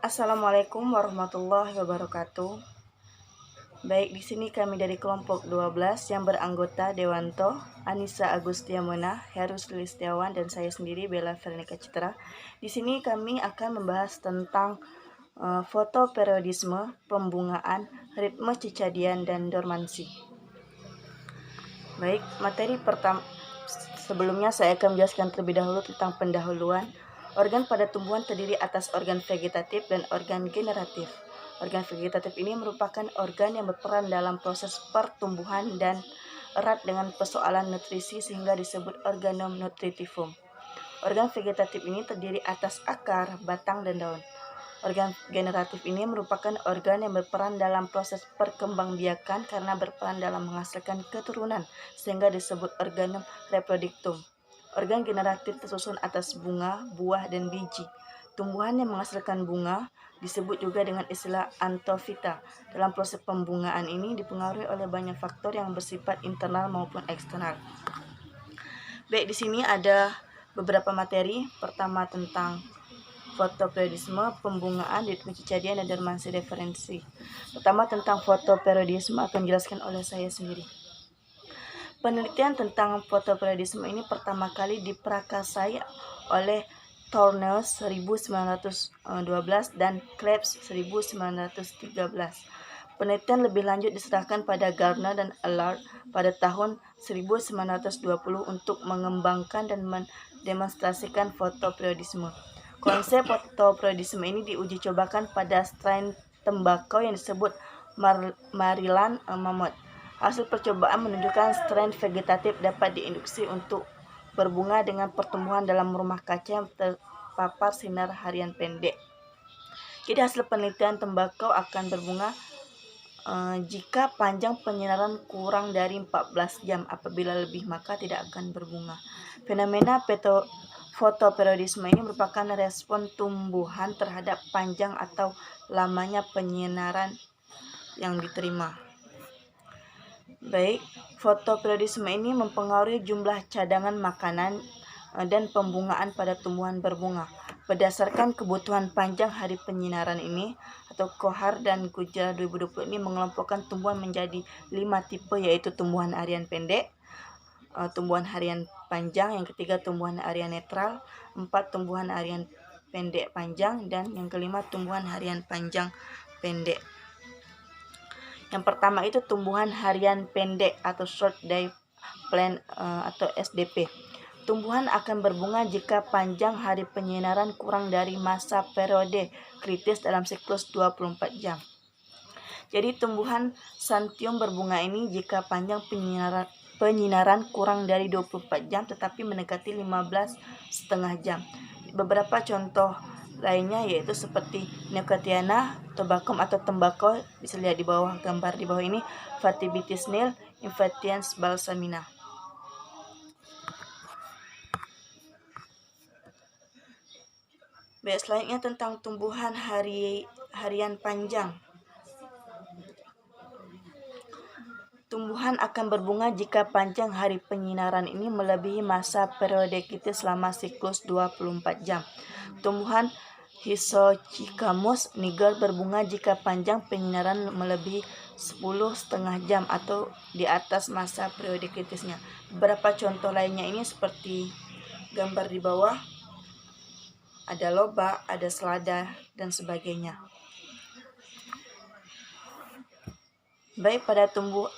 Assalamualaikum warahmatullahi wabarakatuh. Baik, di sini kami dari kelompok 12 yang beranggota Dewanto, Anissa Agustiamona, Heru Listiawan, dan saya sendiri Bella Veronica Citra. Di sini kami akan membahas tentang fotoperiodisme, pembungaan, ritme circadian, dan dormansi. Baik, materi pertama. Sebelumnya saya akan menjelaskan terlebih dahulu tentang pendahuluan. Organ pada tumbuhan terdiri atas organ vegetatif dan organ generatif. Organ vegetatif ini merupakan organ yang berperan dalam proses pertumbuhan dan erat dengan persoalan nutrisi sehingga disebut organum nutritivum. Organ vegetatif ini terdiri atas akar, batang, dan daun. Organ generatif ini merupakan organ yang berperan dalam proses perkembangbiakan karena berperan dalam menghasilkan keturunan, sehingga disebut organum reproductum. Organ generatif tersusun atas bunga, buah, dan biji. Tumbuhan yang menghasilkan bunga disebut juga dengan istilah antofita. Dalam proses pembungaan ini dipengaruhi oleh banyak faktor yang bersifat internal maupun eksternal. Baik, di sini ada beberapa materi. Pertama tentang fotoperiodisme, pembungaan, ritme circadian, dan dormansi referensi. Pertama tentang fotoperiodisme akan dijelaskan oleh saya sendiri. Penelitian tentang fotoperiodisme ini pertama kali diprakarsai oleh Thorneus 1912 dan Krebs 1913. Penelitian lebih lanjut diserahkan pada Gardner dan Allard pada tahun 1920 untuk mengembangkan dan mendemonstrasikan fotoperiodisme. Konsep fotoperiodisme ini diuji cobakan pada strain tembakau yang disebut Maryland Mammoth. Hasil percobaan menunjukkan strain vegetatif dapat diinduksi untuk berbunga dengan pertumbuhan dalam rumah kaca yang terpapar sinar harian pendek. Jadi hasil penelitian tembakau akan berbunga jika panjang penyinaran kurang dari 14 jam. Apabila lebih maka tidak akan berbunga. Fenomena fotoperiodisme ini merupakan respon tumbuhan terhadap panjang atau lamanya penyinaran yang diterima. Baik, fotoperiodisme ini mempengaruhi jumlah cadangan makanan dan pembungaan pada tumbuhan berbunga. Berdasarkan kebutuhan panjang hari penyinaran ini, atau Kohar dan Gujral 2020 ini mengelompokkan tumbuhan menjadi 5 tipe, yaitu tumbuhan harian pendek, tumbuhan harian panjang, yang ketiga tumbuhan harian netral, 4 tumbuhan harian pendek panjang, dan yang kelima tumbuhan harian panjang pendek. Yang pertama itu tumbuhan harian pendek atau short day plant atau SDP. Tumbuhan akan berbunga jika panjang hari penyinaran kurang dari masa periode kritis dalam siklus 24 jam. Jadi tumbuhan Santium berbunga ini jika panjang penyinaran kurang dari 24 jam tetapi mendekati 15,5 jam. Beberapa contoh lainnya yaitu seperti Nicotiana, tobacum atau tembakau, bisa lihat di bawah gambar di bawah ini, Vativitis nil, Inventians balsamina. Baik, selanjutnya tentang tumbuhan harian panjang. Tumbuhan akan berbunga jika panjang hari penyinaran ini melebihi masa periode kritis selama siklus 24 jam. Tumbuhan Hisochicamus niger berbunga jika panjang penyinaran melebihi 10,5 jam atau di atas masa periode kritisnya. Beberapa contoh lainnya ini seperti gambar di bawah, ada lobak, ada selada, dan sebagainya. Baik,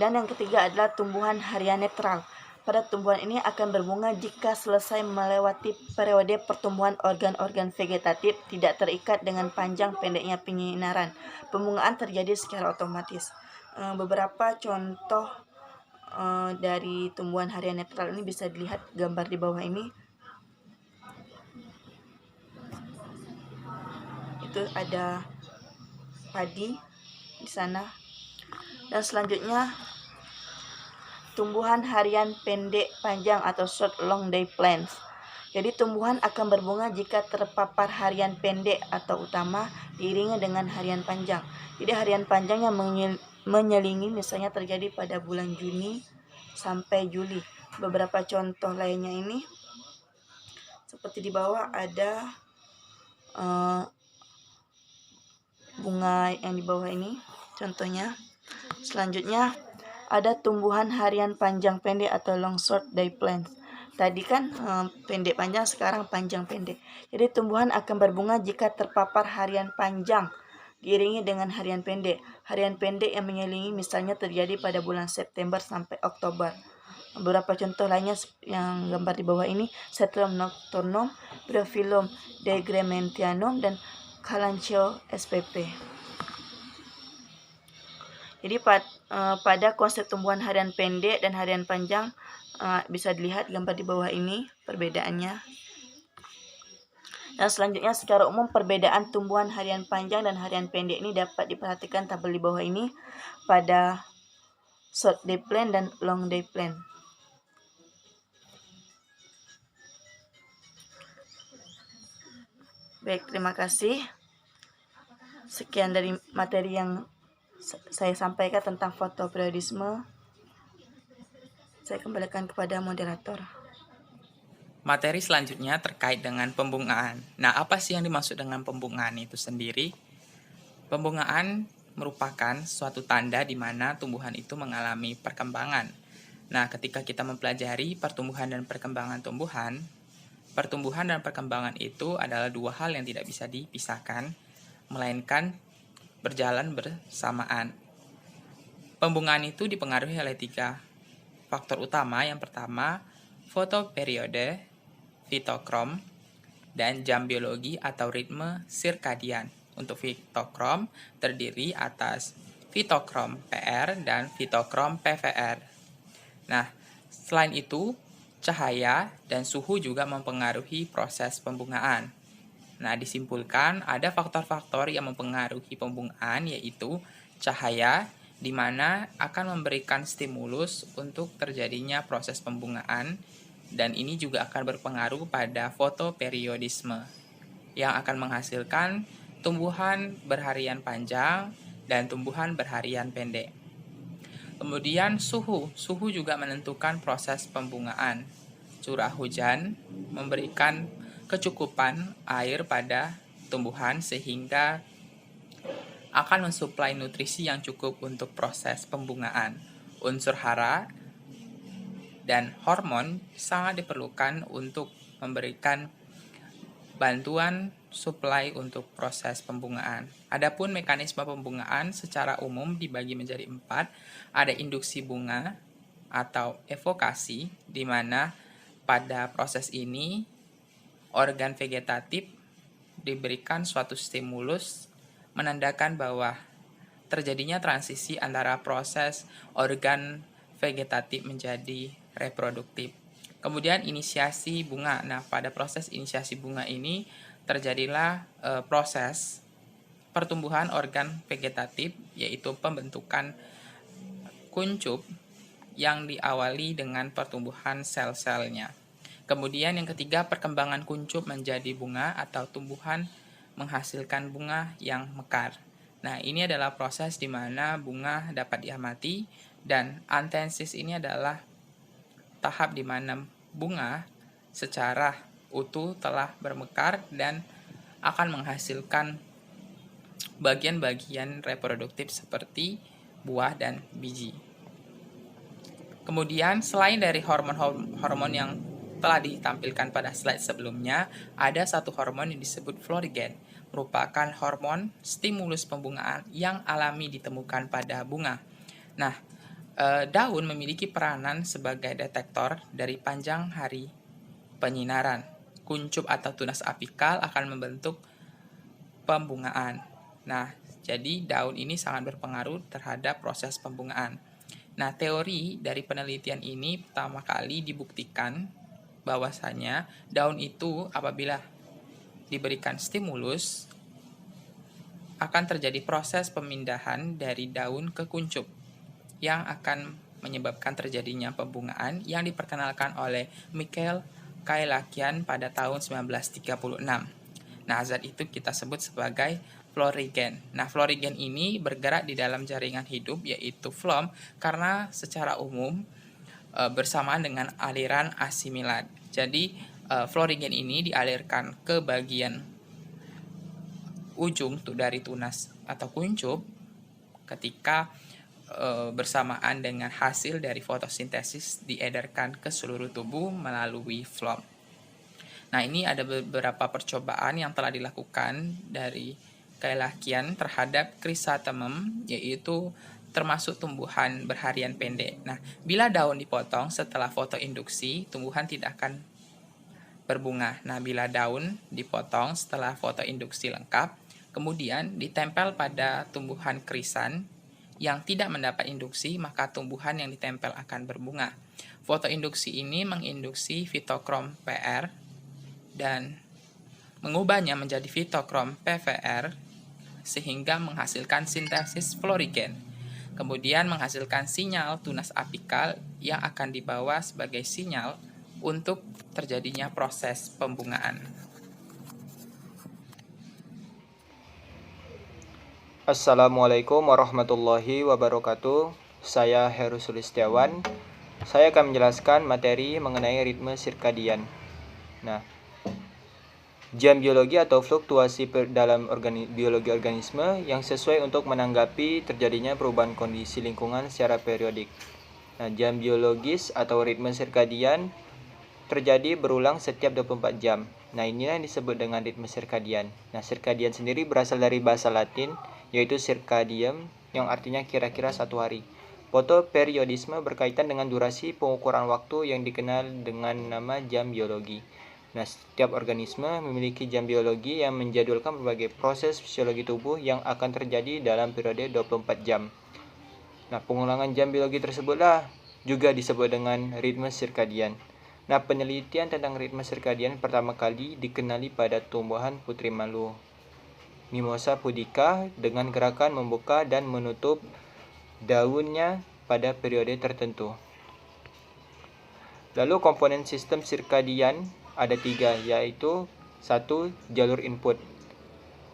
dan yang ketiga adalah tumbuhan harian netral. Pada tumbuhan ini akan berbunga jika selesai melewati periode pertumbuhan organ-organ vegetatif, tidak terikat dengan panjang pendeknya penyinaran. Pembungaan terjadi secara otomatis. Beberapa contoh dari tumbuhan harian netral ini bisa dilihat gambar di bawah ini. Itu ada padi di sana. Dan selanjutnya tumbuhan harian pendek panjang atau short long day plants. Jadi tumbuhan akan berbunga jika terpapar harian pendek atau utama diiringi dengan harian panjang. Jadi harian panjang yang menyelingi misalnya terjadi pada bulan Juni sampai Juli. Beberapa contoh lainnya ini seperti di bawah ada bunga yang di bawah ini contohnya. Selanjutnya ada tumbuhan harian panjang pendek atau long short day plants. Tadi kan pendek panjang, sekarang panjang pendek. Jadi tumbuhan akan berbunga jika terpapar harian panjang diiringi dengan harian pendek. Harian pendek yang menyelingi misalnya terjadi pada bulan September sampai Oktober. Beberapa contoh lainnya yang gambar di bawah ini, Citrum nocturnum, Bryophyllum degrementianum, dan Kalanchoe spp. Jadi pada konsep tumbuhan harian pendek dan harian panjang bisa dilihat gambar di bawah ini perbedaannya. Dan selanjutnya secara umum perbedaan tumbuhan harian panjang dan harian pendek ini dapat diperhatikan tabel di bawah ini pada short day plant dan long day plant. Baik, terima kasih. Sekian dari materi yang saya sampaikan tentang fotoperiodisme. Saya kembalikan kepada moderator. Materi selanjutnya terkait dengan pembungaan. Nah, apa sih yang dimaksud dengan pembungaan itu sendiri? Pembungaan merupakan suatu tanda di mana tumbuhan itu mengalami perkembangan. Nah, ketika kita mempelajari pertumbuhan dan perkembangan tumbuhan, pertumbuhan dan perkembangan itu adalah dua hal yang tidak bisa dipisahkan, melainkan berjalan bersamaan. Pembungaan itu dipengaruhi oleh 3 faktor utama. Yang pertama, fotoperiode, fitokrom, dan jam biologi atau ritme sirkadian. Untuk fitokrom terdiri atas fitokrom PR dan fitokrom PVR. Nah, selain itu, cahaya dan suhu juga mempengaruhi proses pembungaan. Nah, disimpulkan ada faktor-faktor yang mempengaruhi pembungaan, yaitu cahaya, di mana akan memberikan stimulus untuk terjadinya proses pembungaan, dan ini juga akan berpengaruh pada fotoperiodisme, yang akan menghasilkan tumbuhan berharian panjang dan tumbuhan berharian pendek. Kemudian suhu juga menentukan proses pembungaan. Curah hujan memberikan kecukupan air pada tumbuhan sehingga akan mensuplai nutrisi yang cukup untuk proses pembungaan. Unsur hara dan hormon sangat diperlukan untuk memberikan bantuan suplai untuk proses pembungaan. Adapun mekanisme pembungaan secara umum dibagi menjadi 4. Ada induksi bunga atau evokasi, di mana pada proses ini organ vegetatif diberikan suatu stimulus menandakan bahwa terjadinya transisi antara proses organ vegetatif menjadi reproduktif. Kemudian inisiasi bunga. Nah, pada proses inisiasi bunga ini terjadilah proses pertumbuhan organ vegetatif, yaitu pembentukan kuncup yang diawali dengan pertumbuhan sel-selnya. Kemudian yang ketiga, perkembangan kuncup menjadi bunga atau tumbuhan menghasilkan bunga yang mekar. Nah, ini adalah proses di mana bunga dapat diamati, dan antensis ini adalah tahap di mana bunga secara utuh telah bermekar dan akan menghasilkan bagian-bagian reproduktif seperti buah dan biji. Kemudian selain dari hormon yang telah ditampilkan pada slide sebelumnya, ada satu hormon yang disebut florigen, merupakan hormon stimulus pembungaan yang alami ditemukan pada bunga. Nah, daun memiliki peranan sebagai detektor dari panjang hari penyinaran. Kuncup atau tunas apikal akan membentuk pembungaan. Nah, jadi daun ini sangat berpengaruh terhadap proses pembungaan. Nah, teori dari penelitian ini pertama kali dibuktikan bahwasanya daun itu apabila diberikan stimulus akan terjadi proses pemindahan dari daun ke kuncup yang akan menyebabkan terjadinya pembungaan yang diperkenalkan oleh Michael Kaelakian pada tahun 1936. Nah, zat itu kita sebut sebagai florigen. Nah, florigen ini bergerak di dalam jaringan hidup, yaitu flom, karena secara umum bersamaan dengan aliran asimilat. Jadi, florigen ini dialirkan ke bagian ujung dari tunas atau kuncup ketika bersamaan dengan hasil dari fotosintesis diedarkan ke seluruh tubuh melalui phloem. Nah, ini ada beberapa percobaan yang telah dilakukan dari Kailakian terhadap Chrysanthemum, yaitu termasuk tumbuhan berharian pendek. Nah, bila daun dipotong setelah fotoinduksi, tumbuhan tidak akan berbunga. Nah, bila daun dipotong setelah fotoinduksi lengkap, kemudian ditempel pada tumbuhan krisan yang tidak mendapat induksi, maka tumbuhan yang ditempel akan berbunga. Fotoinduksi ini menginduksi fitokrom PR dan mengubahnya menjadi fitokrom PVR sehingga menghasilkan sintesis florigen. Kemudian menghasilkan sinyal tunas apikal yang akan dibawa sebagai sinyal untuk terjadinya proses pembungaan. Assalamualaikum warahmatullahi wabarakatuh. Saya Heru Sulistiawan. Saya akan menjelaskan materi mengenai ritme sirkadian. Nah, jam biologi atau fluktuasi dalam biologi organisme yang sesuai untuk menanggapi terjadinya perubahan kondisi lingkungan secara periodik. Nah, jam biologis atau ritme sirkadian terjadi berulang setiap 24 jam. Nah, inilah yang disebut dengan ritme sirkadian. Nah, sirkadian sendiri berasal dari bahasa Latin, yaitu circadium, yang artinya kira-kira 1 hari. Fotoperiodisme berkaitan dengan durasi pengukuran waktu yang dikenal dengan nama jam biologi. Nah, setiap organisme memiliki jam biologi yang menjadwalkan berbagai proses fisiologi tubuh yang akan terjadi dalam periode 24 jam. Nah, pengulangan jam biologi tersebutlah juga disebut dengan ritme sirkadian. Nah, penelitian tentang ritme sirkadian pertama kali dikenali pada tumbuhan putri malu Mimosa pudica dengan gerakan membuka dan menutup daunnya pada periode tertentu. Lalu komponen sistem sirkadian ada 3, yaitu 1. Jalur input,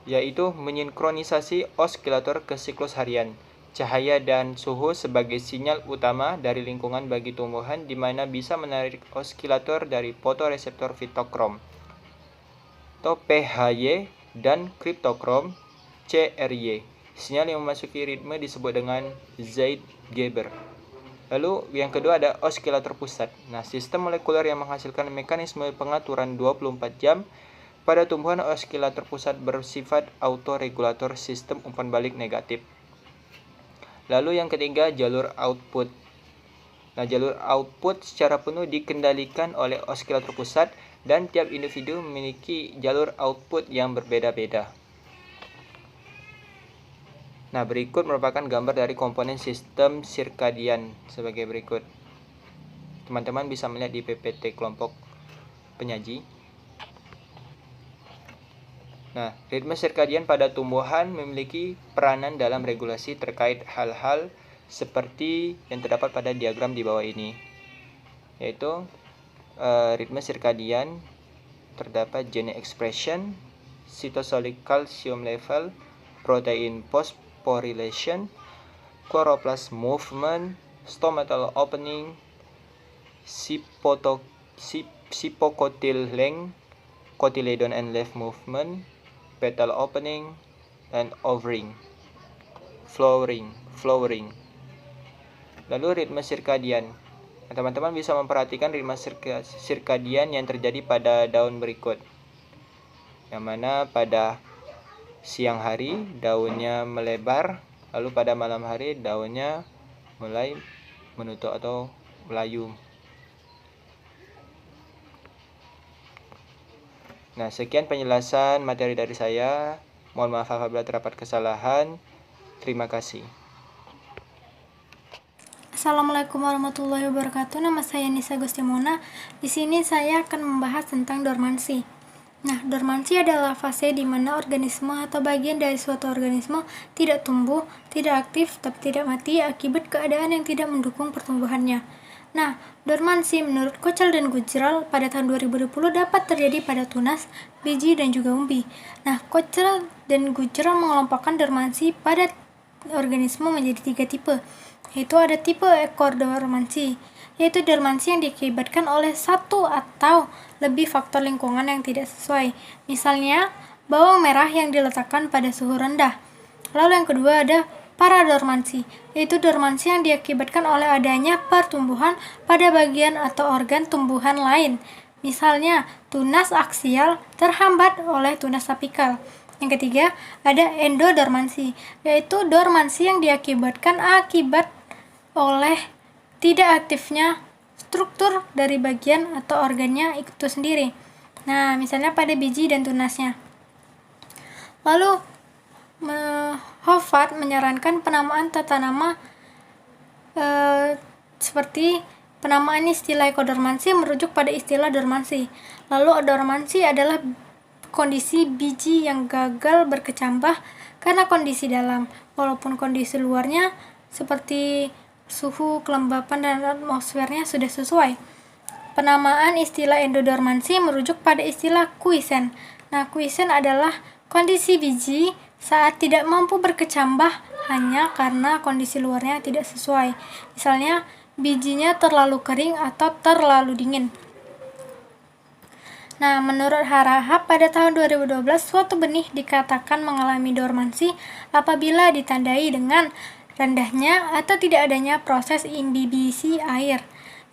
yaitu mensinkronisasi osilator ke siklus harian. Cahaya dan suhu sebagai sinyal utama dari lingkungan bagi tumbuhan, di mana bisa menarik osilator dari fotoreseptor fitokrom atau PHY dan kriptokrom CRY. Sinyal yang memasuki ritme disebut dengan Zeitgeber. Lalu yang kedua ada osilator pusat. Nah, sistem molekuler yang menghasilkan mekanisme pengaturan 24 jam pada tumbuhan. Osilator pusat bersifat autoregulator sistem umpan balik negatif. Lalu yang ketiga, jalur output. Nah, jalur output secara penuh dikendalikan oleh osilator pusat dan tiap individu memiliki jalur output yang berbeda-beda. Nah, berikut merupakan gambar dari komponen sistem sirkadian sebagai berikut. Teman-teman bisa melihat di PPT kelompok penyaji. Nah, ritme sirkadian pada tumbuhan memiliki peranan dalam regulasi terkait hal-hal seperti yang terdapat pada diagram di bawah ini, yaitu ritme sirkadian terdapat gene expression, cytosolic calcium level, protein phosphorylation, chloroplast movement, stomatal opening, sipocotyl length, cotyledon and leaf movement, petal opening, and flowering. Lalu ritme sirkadian. Nah, teman-teman bisa memperhatikan ritme sirkadian yang terjadi pada daun berikut. Yang mana pada siang hari daunnya melebar, lalu pada malam hari daunnya mulai menutup atau melayu. Nah, sekian penjelasan materi dari saya. Mohon maaf apabila terdapat kesalahan. Terima kasih. Assalamualaikum warahmatullahi wabarakatuh. Nama saya Nisa Gustimona. Di sini saya akan membahas tentang dormansi. Nah, dormansi adalah fase di mana organisme atau bagian dari suatu organisme tidak tumbuh, tidak aktif, tapi tidak mati akibat keadaan yang tidak mendukung pertumbuhannya. Nah, dormansi menurut Kochel dan Gujral pada tahun 2020 dapat terjadi pada tunas, biji, dan juga umbi. Nah, Kochel dan Gujral mengelompokkan dormansi pada organisme menjadi 3 tipe, yaitu ada tipe ekor dormansi, yaitu dormansi yang diakibatkan oleh 1 atau lebih faktor lingkungan yang tidak sesuai. Misalnya, bawang merah yang diletakkan pada suhu rendah. Lalu yang kedua ada paradormansi, yaitu dormansi yang diakibatkan oleh adanya pertumbuhan pada bagian atau organ tumbuhan lain. Misalnya, tunas aksial terhambat oleh tunas apikal. Yang ketiga, ada endodormansi, yaitu dormansi yang diakibatkan oleh tidak aktifnya struktur dari bagian atau organnya itu sendiri. Nah, misalnya pada biji dan tunasnya. Lalu, Hofart menyarankan penamaan tata nama seperti penamaan istilah ekodormansi merujuk pada istilah dormansi. Lalu dormansi adalah kondisi biji yang gagal berkecambah karena kondisi dalam, walaupun kondisi luarnya seperti suhu, kelembapan, dan atmosfernya sudah sesuai. Penamaan istilah endodormansi merujuk pada istilah quiescent. Nah, quiescent adalah kondisi biji saat tidak mampu berkecambah hanya karena kondisi luarnya tidak sesuai. Misalnya, bijinya terlalu kering atau terlalu dingin. Nah, menurut Harahap pada tahun 2012, suatu benih dikatakan mengalami dormansi apabila ditandai dengan rendahnya atau tidak adanya proses imbibisi air.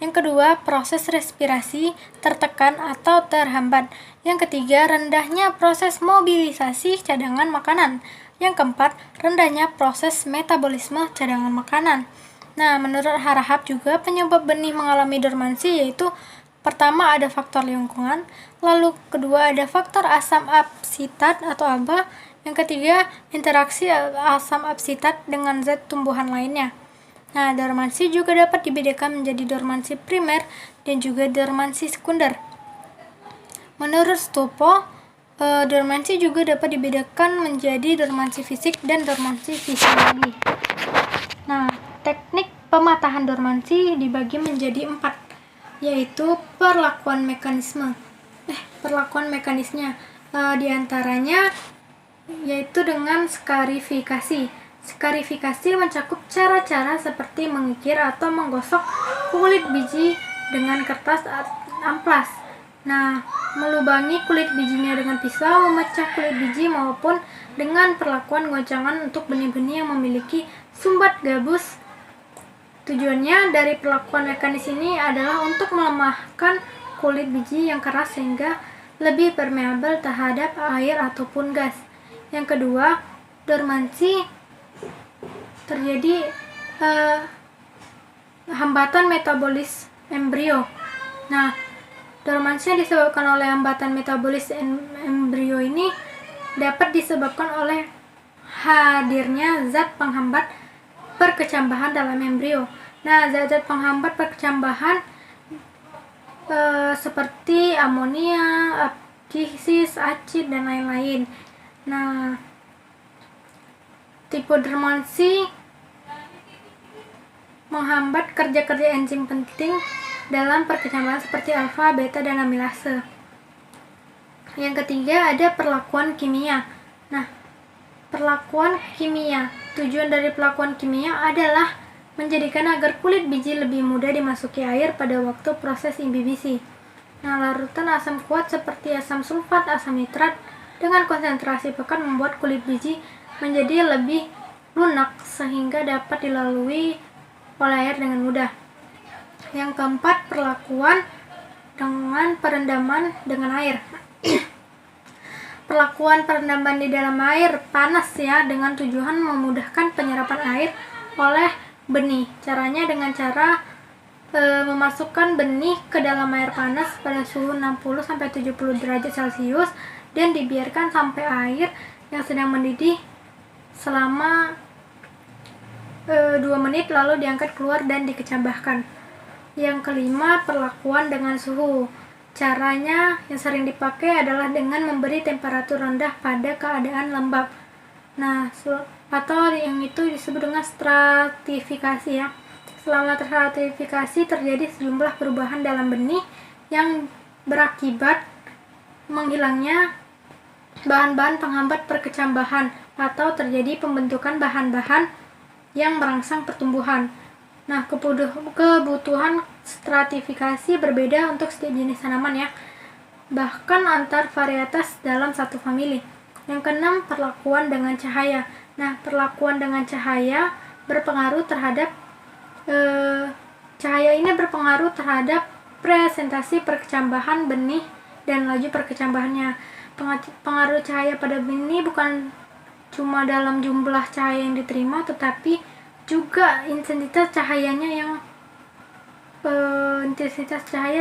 Yang kedua, proses respirasi tertekan atau terhambat. Yang ketiga, rendahnya proses mobilisasi cadangan makanan. Yang keempat, rendahnya proses metabolisme cadangan makanan. Nah, menurut Harahap juga penyebab benih mengalami dormansi yaitu pertama ada faktor lingkungan, lalu kedua ada faktor asam absitat atau ABA, yang ketiga interaksi asam absitat dengan zat tumbuhan lainnya. Nah, dormansi juga dapat dibedakan menjadi dormansi primer dan juga dormansi sekunder. Menurut Stopo, dormansi juga dapat dibedakan menjadi dormansi fisik dan dormansi fisiologi. Nah, teknik pematahan dormansi dibagi menjadi 4, yaitu perlakuan mekanisnya. Di antaranya yaitu dengan skarifikasi. Skarifikasi mencakup cara-cara seperti mengikir atau menggosok kulit biji dengan kertas amplas. Nah, melubangi kulit bijinya dengan pisau, memecah kulit biji maupun dengan perlakuan goncangan untuk benih-benih yang memiliki sumbat gabus. Tujuannya dari perlakuan mekanis ini adalah untuk melemahkan kulit biji yang keras sehingga lebih permeabel terhadap air ataupun gas. Yang kedua, dormansi terjadi hambatan metabolis embrio. Nah, dormansi yang disebabkan oleh hambatan metabolis embrio ini dapat disebabkan oleh hadirnya zat penghambat perkecambahan dalam embrio. Nah, zat-zat penghambat perkecambahan seperti amonia, abscis, acid, dan lain-lain. Nah, tipe dormansi menghambat kerja-kerja enzim penting dalam perkecambahan seperti alfa, beta, dan amilase. Yang ketiga ada perlakuan kimia. Nah, perlakuan kimia. Tujuan dari perlakuan kimia adalah menjadikan agar kulit biji lebih mudah dimasuki air pada waktu proses imbibisi. Nah, larutan asam kuat seperti asam sulfat, asam nitrat dengan konsentrasi pekat membuat kulit biji menjadi lebih lunak sehingga dapat dilalui oleh air dengan mudah. Yang keempat, perlakuan dengan perendaman dengan air. Perlakuan perendaman di dalam air panas ya, dengan tujuan memudahkan penyerapan air oleh benih. Caranya dengan cara memasukkan benih ke dalam air panas pada suhu 60-70 derajat Celcius dan dibiarkan sampai air yang sedang mendidih selama 2 menit lalu diangkat keluar dan dikecambahkan. Yang kelima, perlakuan dengan suhu. Caranya yang sering dipakai adalah dengan memberi temperatur rendah pada keadaan lembab. Nah, atau yang itu disebut dengan stratifikasi ya. Selama stratifikasi terjadi sejumlah perubahan dalam benih yang berakibat menghilangnya bahan-bahan penghambat perkecambahan atau terjadi pembentukan bahan-bahan yang merangsang pertumbuhan. Nah, kebutuhan stratifikasi berbeda untuk setiap jenis tanaman ya, bahkan antar varietas dalam satu famili. Yang keenam, perlakuan dengan cahaya. Nah, perlakuan dengan cahaya berpengaruh terhadap cahaya ini berpengaruh terhadap presentasi perkecambahan benih dan laju perkecambahannya. Pengaruh cahaya pada benih bukan cuma dalam jumlah cahaya yang diterima, tetapi juga intensitas cahaya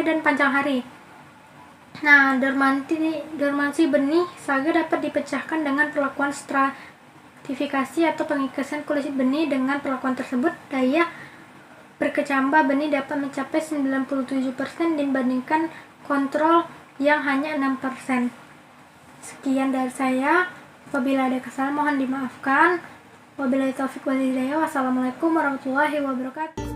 dan panjang hari. Nah, dormansi benih saga dapat dipecahkan dengan perlakuan stratifikasi atau pengikatan kulit benih. Dengan perlakuan tersebut, daya berkecambah benih dapat mencapai 97% dibandingkan kontrol yang hanya 6%. Sekian dari saya. Apabila ada kesalahan mohon dimaafkan. Wabillahi taufiq wal hidayah. Wassalamualaikum warahmatullahi wabarakatuh.